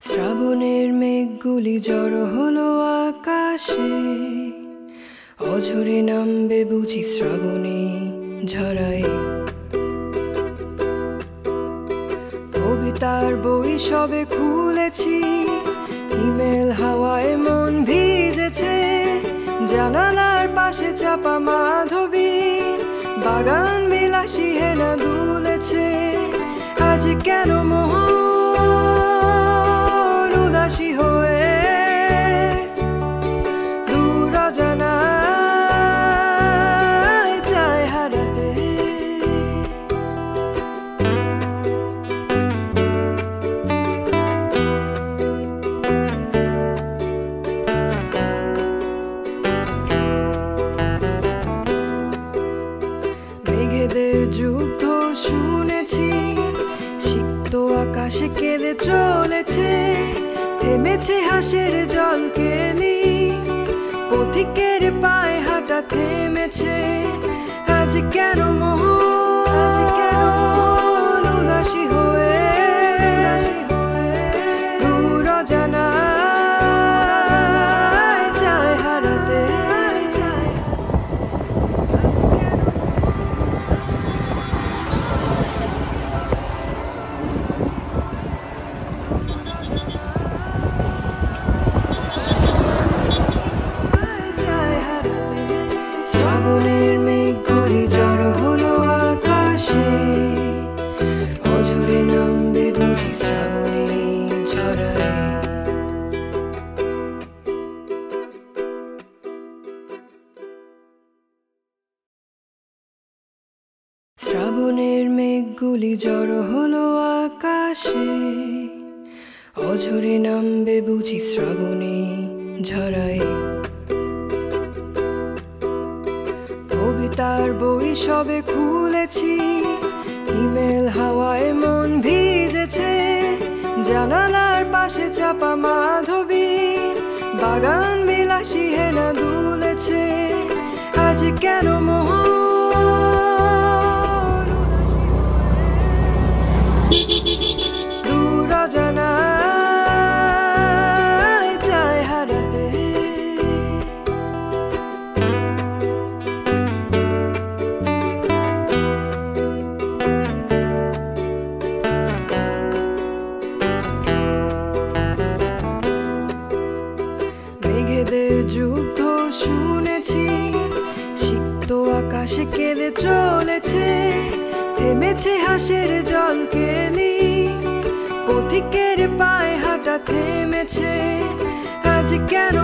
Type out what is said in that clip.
শ্রাবণের মেঘগুলি জড়ো হলো আকাশে, অঝরে নামবে বুঝি শ্রাবণী ঝরায়। কবিতার বই সবে খুলেছি, হিমেল হাওয়ায় মন ভিজেছে। জানালার পাশে চাপা মাধবী, বাগান বিলাসী হেনা দুলেছে। আজ কেন মন উদাসী হয়ে দূর অজানায় চায় হারাতে। মেঘেদের যুদ্ধ শুনেছি, সিক্ত আকাশে কেঁদে চলেছে। থেমেছে হাসের জল কেলি, পথিকের পায়ে হাঁটা থেমেছে। আজ কেন মন উদাসী হয়ে দূর অজানায় চায় হারাতে। শ্রাবণের মেঘগুলি জড়ো হলো আকাশে, অঝরে নামবে বুঝি শ্রাবণী ঝরায়। শ্রাবণের মেঘগুলি জড়ো হলো আকাশে, অঝরে নামবে বুঝি শ্রাবণী ঝরায়। কবিতার বই সবে খুলেছি, হিমেল হাওয়ায় মন ভিজেছে। জানালার পাশে চাপা মাধবী, বাগান বিলাসী হেনা দুলেছে। আজ কেন মন দূর অজানায় চায় হারাতে। মেঘেদের যুদ্ধ শুনেছি, সিক্ত আকাশে কেঁদে চলেছে। থেমেছে হাসের জল কেলি, পথিকের পায়ে হাঁটা থেমেছে। আজ কেন